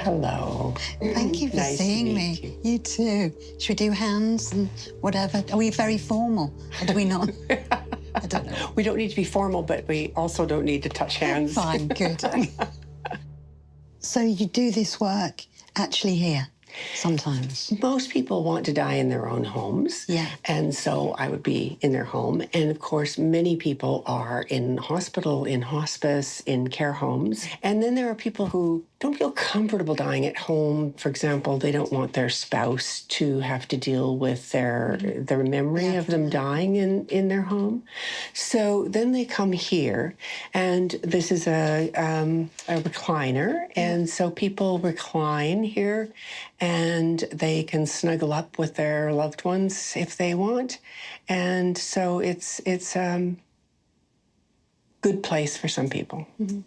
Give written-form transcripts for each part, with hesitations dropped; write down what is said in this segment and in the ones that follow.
Hello. Thank you for Nice to seeing meet me. you. You too. Should we do hands and whatever? Are we very formal? Or do we not? I don't know. We don't need to be formal, but we also don't need to touch hands. Fine, good. So you do this work actually here sometimes? Most people want to die in their own homes. Yeah. And so I would be in their home. And of course, many people are in hospital, in hospice, in care homes. And then there are people who don't feel comfortable dying at home. For example, they don't want their spouse to have to deal with their memory of them dying in their home. So then they come here, and this is a recliner. And so people recline here, and they can snuggle up with their loved ones if they want. And so it's a good place for some people. Mm-hmm.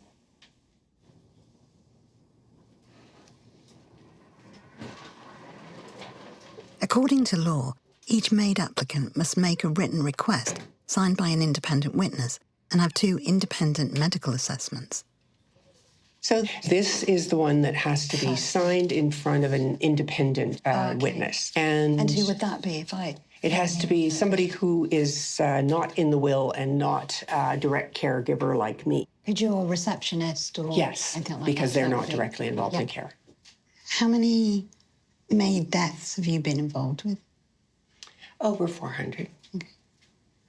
According to law, each MAID applicant must make a written request signed by an independent witness and have 2 independent medical assessments. So this is the one that has to be signed in front of an independent witness. And who would that be if I... It has to be somebody who is not in the will and not a direct caregiver like me. Could you a receptionist or... Yes, because they're not directly involved in care. How many MAID deaths have you been involved with? Over 400. Okay.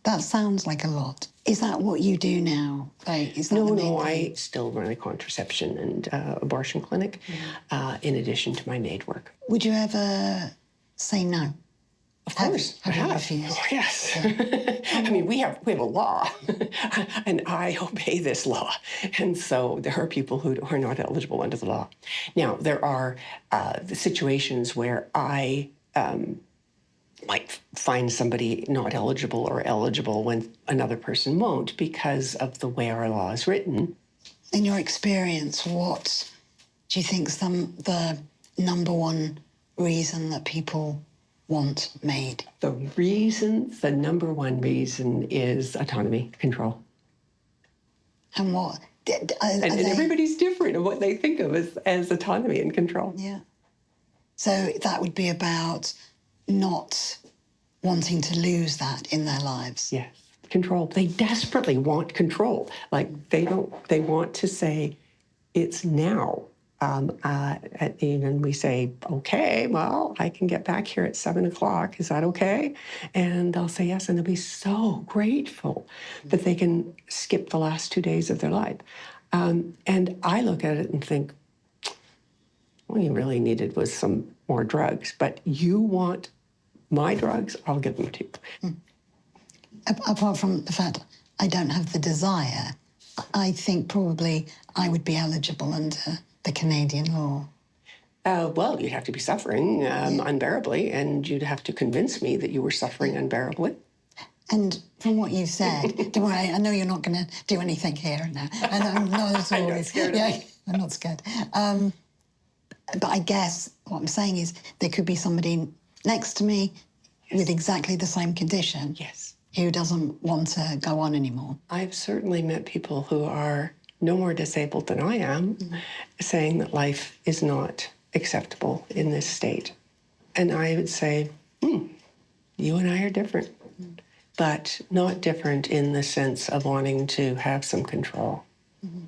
That sounds like a lot. Is that what you do now? Like, is that No, I still run a contraception and abortion clinic in addition to my MAID work. Would you ever say no? Of course, I have. Oh, yes. Yeah. I mean, we have a law, and I obey this law. And so there are people who are not eligible under the law. Now, there are the situations where I might find somebody not eligible or eligible when another person won't because of the way our law is written. In your experience, what do you think is the number one reason that people want MAID? The number one reason is autonomy, control. And what? And everybody's different in what they think of as autonomy and control. Yeah. So that would be about not wanting to lose that in their lives. Yes, control. They desperately want control. Like they want to say, it's now. And we say, okay, well, I can get back here at 7 o'clock. Is that okay? And they'll say yes, and they'll be so grateful that they can skip the last 2 days of their life. And I look at it and think, all you really needed was some more drugs, but you want my drugs, I'll give them to you. Apart from the fact I don't have the desire, I think probably I would be eligible under the Canadian law. Well, you'd have to be suffering unbearably, and you'd have to convince me that you were suffering unbearably. And from what you've said, don't worry, I know you're not going to do anything here now. And I'm not at all. I'm not scared. Yeah, I'm not scared. But I guess what I'm saying is there could be somebody next to me with exactly the same condition. Yes. Who doesn't want to go on anymore. I've certainly met people who are no more disabled than I am, saying that life is not acceptable in this state. And I would say, you and I are different, but not different in the sense of wanting to have some control. Mm-hmm.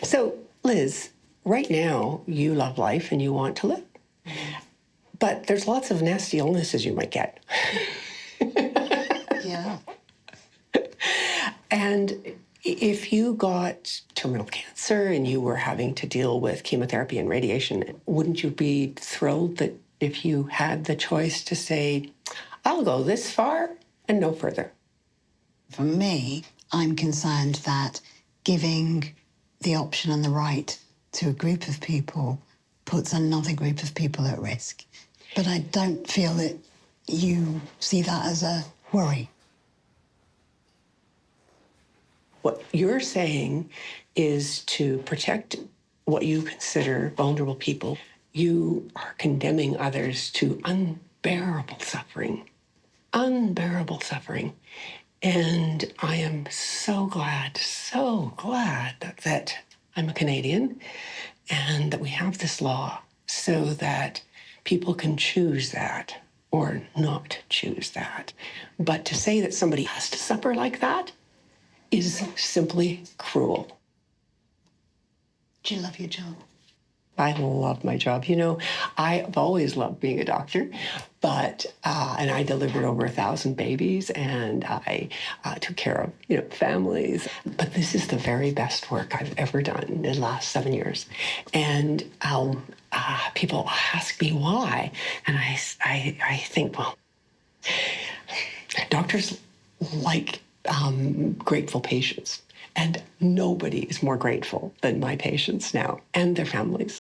So, Liz, right now, you love life and you want to live. But there's lots of nasty illnesses you might get. Yeah. And if you got terminal cancer and you were having to deal with chemotherapy and radiation, wouldn't you be thrilled that if you had the choice to say, I'll go this far and no further? For me, I'm concerned that giving the option and the right to a group of people puts another group of people at risk. But I don't feel that you see that as a worry. What you're saying is to protect what you consider vulnerable people. You are condemning others to unbearable suffering. Unbearable suffering. And I am so glad that I'm a Canadian and that we have this law so that people can choose that or not choose that. But to say that somebody has to suffer like that is simply cruel. Do you love your job? I love my job. You know, I've always loved being a doctor, but, and I delivered over 1,000 babies, and I took care of, families. But this is the very best work I've ever done in the last 7 years. And people ask me why. And I think, well, doctors like grateful patients. And nobody is more grateful than my patients now and their families.